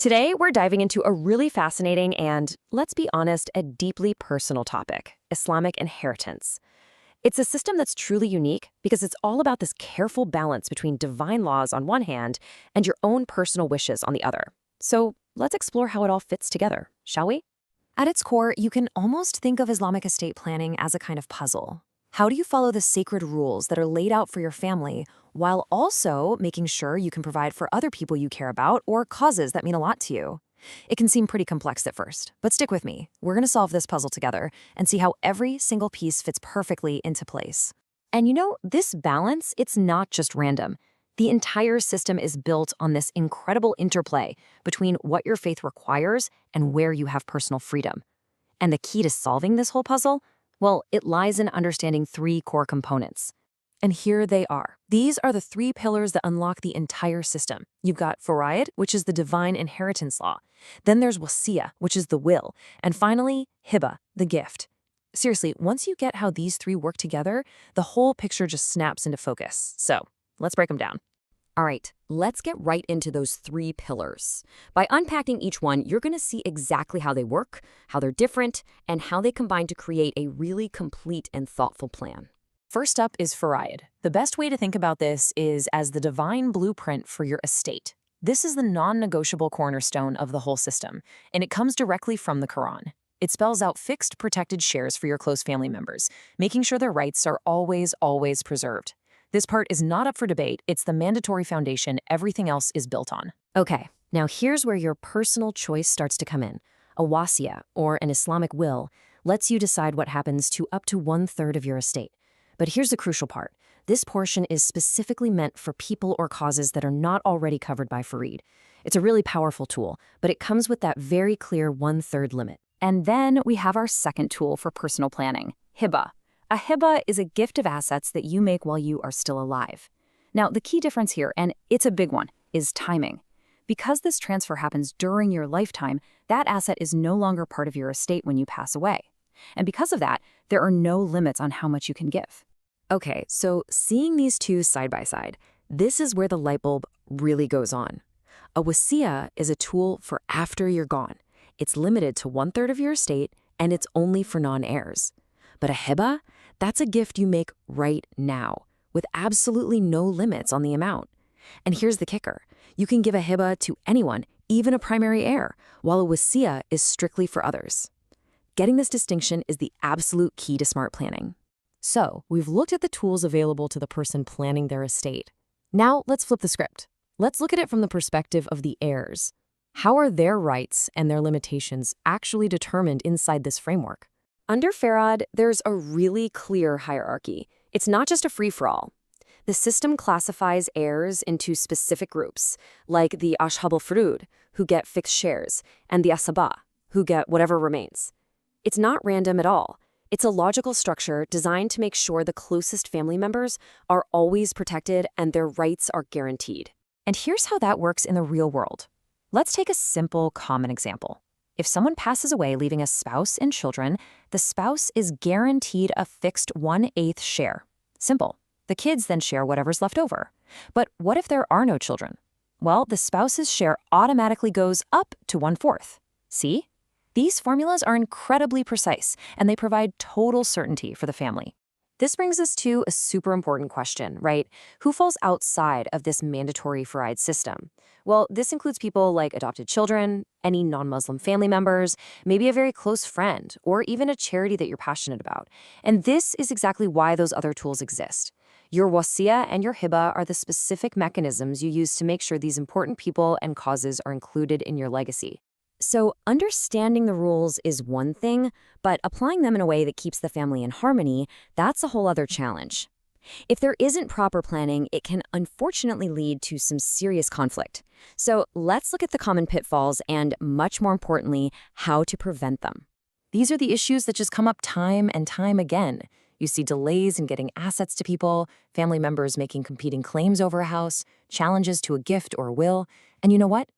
Today, we're diving into a really fascinating and, let's be honest, a deeply personal topic: Islamic inheritance. It's a system that's truly unique because it's all about this careful balance between divine laws on one hand and your own personal wishes on the other. So let's explore how it all fits together, shall we? At its core, you can almost think of Islamic estate planning as a kind of puzzle. How do you follow the sacred rules that are laid out for your family while also making sure you can provide for other people you care about or causes that mean a lot to you? It can seem pretty complex at first, but stick with me. We're going to solve this puzzle together and see how every single piece fits perfectly into place. And this balance, it's not just random. The entire system is built on this incredible interplay between what your faith requires and where you have personal freedom. And the key to solving this whole puzzle? Well, it lies in understanding three core components. And here they are. These are the three pillars that unlock the entire system. You've got Faraid, which is the divine inheritance law. Then there's Wasiyah, which is the will. And finally, Hibah, the gift. Seriously, once you get how these three work together, the whole picture just snaps into focus. So let's break them down. All right, let's get right into those three pillars. By unpacking each one, you're going to see exactly how they work, how they're different, and how they combine to create a really complete and thoughtful plan. First up is Faraid. The best way to think about this is as the divine blueprint for your estate. This is the non-negotiable cornerstone of the whole system, and it comes directly from the Quran. It spells out fixed, protected shares for your close family members, making sure their rights are always preserved. This part is not up for debate. It's the mandatory foundation everything else is built on. Okay, now here's where your personal choice starts to come in. A wasiyah, or an Islamic will, lets you decide what happens to up to 1/3 of your estate. But here's the crucial part. This portion is specifically meant for people or causes that are not already covered by Faraid. It's a really powerful tool, but it comes with that very clear 1/3 limit. And then we have our second tool for personal planning, Hibah. A hibah is a gift of assets that you make while you are still alive. Now, the key difference here, and it's a big one, is timing. Because this transfer happens during your lifetime, that asset is no longer part of your estate when you pass away. And because of that, there are no limits on how much you can give. Okay, so seeing these two side by side, this is where the light bulb really goes on. A wasiyah is a tool for after you're gone. It's limited to 1/3 of your estate, and it's only for non-heirs. But a hibah, that's a gift you make right now, with absolutely no limits on the amount. And here's the kicker. You can give a hibah to anyone, even a primary heir, while a wasiyah is strictly for others. Getting this distinction is the absolute key to smart planning. So, we've looked at the tools available to the person planning their estate. Now, let's flip the script. Let's look at it from the perspective of the heirs. How are their rights and their limitations actually determined inside this framework? Under Faraid, there's a really clear hierarchy. It's not just a free-for-all. The system classifies heirs into specific groups, like the Ashab al-Furud, who get fixed shares, and the Asaba, who get whatever remains. It's not random at all. It's a logical structure designed to make sure the closest family members are always protected and their rights are guaranteed. And here's how that works in the real world. Let's take a simple, common example. If someone passes away leaving a spouse and children, the spouse is guaranteed a fixed 1/8 share. Simple. The kids then share whatever's left over. But what if there are no children? Well, the spouse's share automatically goes up to 1/4. See? These formulas are incredibly precise, and they provide total certainty for the family. This brings us to a super important question, right? Who falls outside of this mandatory Faraid system? Well, this includes people like adopted children, any non-Muslim family members, maybe a very close friend, or even a charity that you're passionate about. And this is exactly why those other tools exist. Your wasiyah and your hibah are the specific mechanisms you use to make sure these important people and causes are included in your legacy. So understanding the rules is one thing, but applying them in a way that keeps the family in harmony, that's a whole other challenge. If there isn't proper planning, it can unfortunately lead to some serious conflict. So let's look at the common pitfalls and, much more importantly, how to prevent them. These are the issues that just come up time and time again. You see delays in getting assets to people, family members making competing claims over a house, challenges to a gift or a will, and you know what?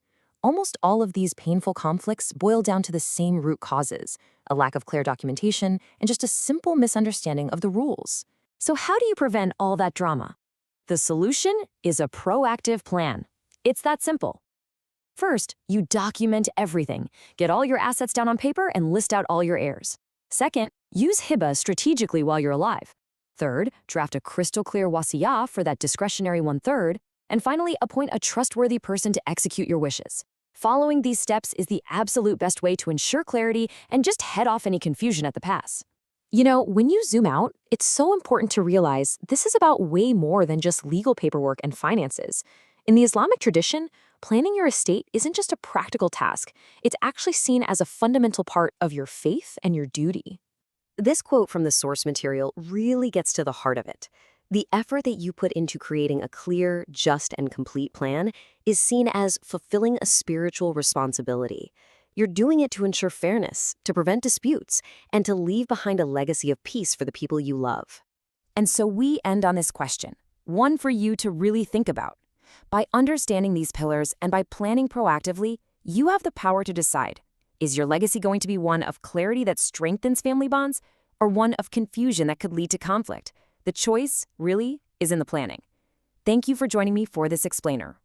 Almost all of these painful conflicts boil down to the same root causes: a lack of clear documentation and just a simple misunderstanding of the rules. So how do you prevent all that drama? The solution is a proactive plan. It's that simple. First, you document everything. Get all your assets down on paper and list out all your heirs. Second, use Hibah strategically while you're alive. Third, draft a crystal-clear wasiyah for that discretionary 1/3. And finally, appoint a trustworthy person to execute your wishes. Following these steps is the absolute best way to ensure clarity and just head off any confusion at the pass. You know, when you zoom out, it's so important to realize this is about way more than just legal paperwork and finances. In the Islamic tradition, planning your estate isn't just a practical task. It's actually seen as a fundamental part of your faith and your duty. This quote from the source material really gets to the heart of it. The effort that you put into creating a clear, just, and complete plan is seen as fulfilling a spiritual responsibility. You're doing it to ensure fairness, to prevent disputes, and to leave behind a legacy of peace for the people you love. And so we end on this question, one for you to really think about. By understanding these pillars and by planning proactively, you have the power to decide, is your legacy going to be one of clarity that strengthens family bonds, or one of confusion that could lead to conflict? The choice, really, is in the planning. Thank you for joining me for this explainer.